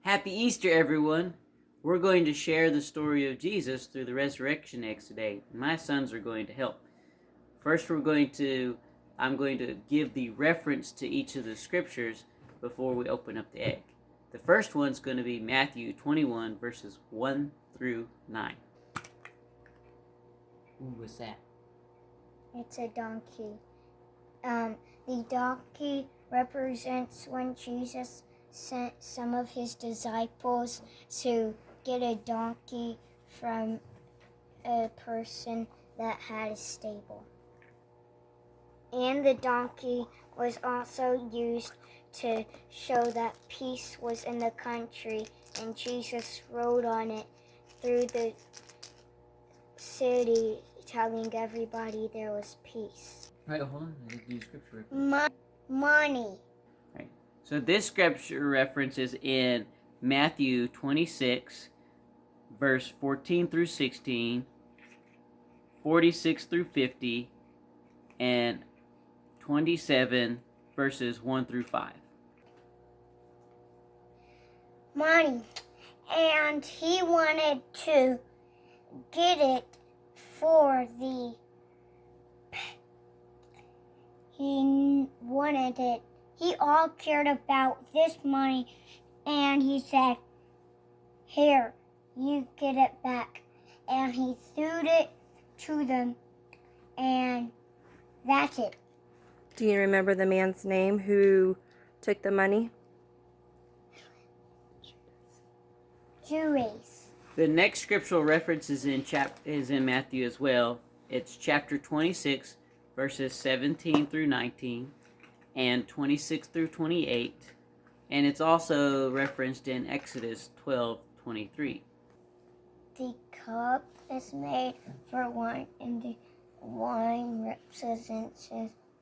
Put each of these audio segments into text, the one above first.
Happy Easter, everyone! We're going to share the story of Jesus through the resurrection eggs today. My sons are going to help. First, I'm going to give the reference to each of the scriptures before we open up the egg. The first one's going to be Matthew 21, verses 1 through 9. What's that? It's a donkey. The donkey represents when Jesus sent some of his disciples to get a donkey from a person that had a stable. And the donkey was also used to show that peace was in the country, and Jesus rode on it through the city, telling everybody there was peace. Right, hold on. I did the scripture. Money. Right. So this scripture reference is in Matthew 26, verse 14 through 16, 46 through 50, and 27, verses 1 through 5. Money. And he wanted to get it for he all cared about this money, and he said, "Here, you get it back." And he threw it to them, and that's it. Do you remember the man's name who took the money? Judas. The next scriptural reference is in Matthew as well. It's chapter 26, verses 17 through 19, and 26 through 28, and it's also referenced in Exodus 12:23. The cup is made for wine, and the wine represents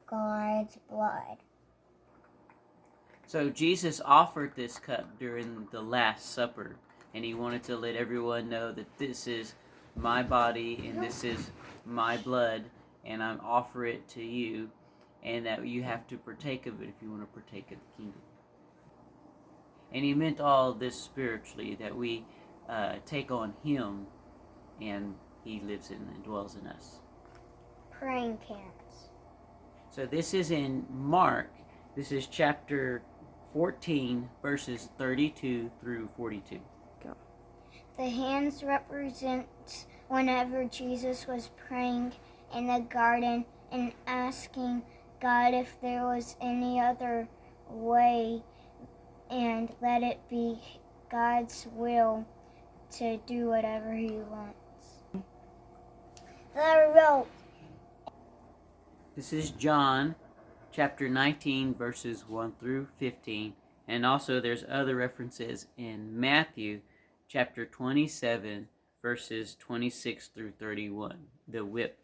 God's blood. So Jesus offered this cup during the Last Supper, and he wanted to let everyone know that this is my body and this is my blood, and I offer it to you, and that you have to partake of it if you want to partake of the kingdom. And he meant all this spiritually, that we take on him, and he lives in and dwells in us. Praying parents. So this is in Mark. This is chapter 14, verses 32 through 42. Go. The hands represent whenever Jesus was praying in the garden and asking God if there was any other way, and let it be God's will to do whatever he wants. The rope. This is John chapter 19, verses 1 through 15. And also there's other references in Matthew chapter 27, verses 26 through 31. The whip.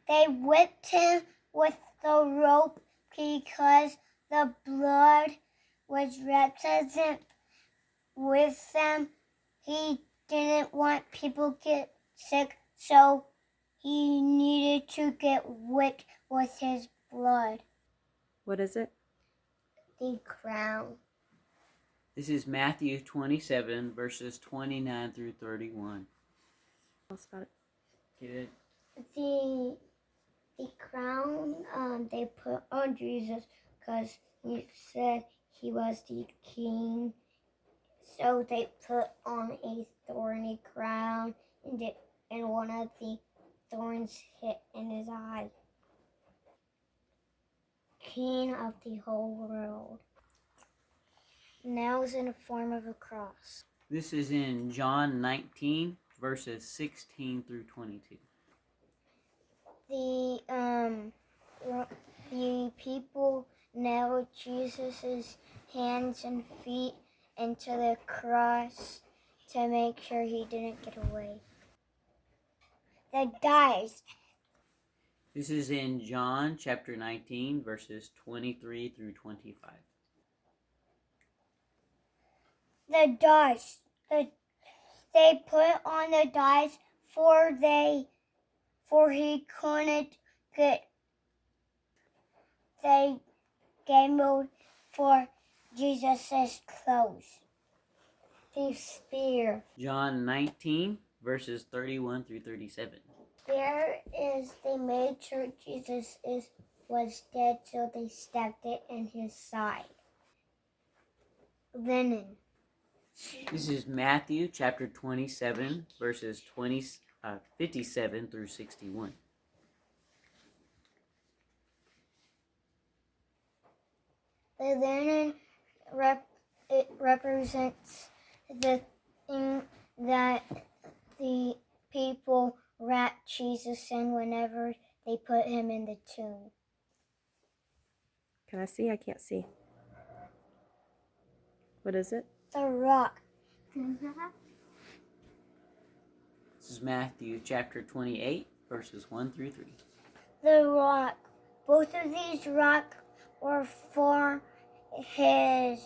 They whipped him with the rope because the blood was represent with them. He didn't want people to get sick, so he needed to get whipped with his blood. What is it? The crown. This is Matthew 27, verses 29 through 31. Tell us about it. Get it? The crown they put on Jesus because he said he was the king. So they put on a thorny crown, and one of the thorns hit in his eye. King of the whole world. Nails in the form of a cross. This is in John 19, verses 16 through 22. The people nailed Jesus' hands and feet into the cross to make sure he didn't get away. The dice. This is in John chapter 19, verses 23 through 25. The dice. They put on the dice for he couldn't get. They gambled for Jesus' clothes. The spear. John 19, verses 31 through 37. There is, they made sure Jesus was dead, so they stabbed it in his side. Linen. This is Matthew chapter 27, verses 57 through 61. The linen it represents the thing that the people wrapped Jesus in whenever they put him in the tomb. Can I see? I can't see. What is it? The rock. This is Matthew chapter 28, verses 1 through 3. The rock. Both of these rocks were for his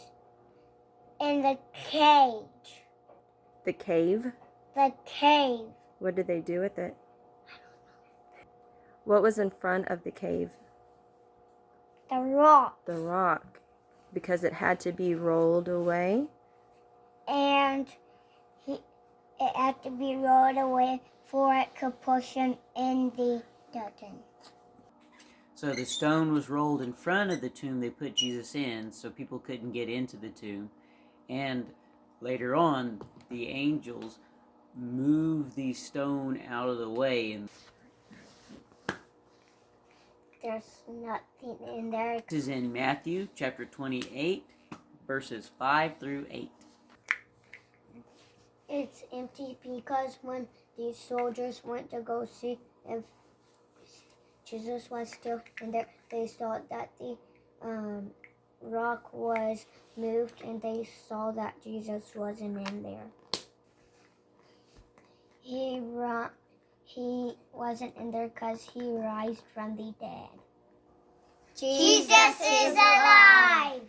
in the cage. The cave? The cave. What did they do with it? What was in front of the cave? The rock. The rock. Because it had to be rolled away. And it had to be rolled away for it could push him in the dungeon. So the stone was rolled in front of the tomb they put Jesus in, so people couldn't get into the tomb. And later on, the angels moved the stone out of the way. And There's nothing in there. this is in Matthew chapter 28, verses 5 through 8. It's empty because when the soldiers went to go see if Jesus was still in there, they saw that the rock was moved and they saw that Jesus wasn't in there. He wasn't in there because he rose from the dead. Jesus is alive!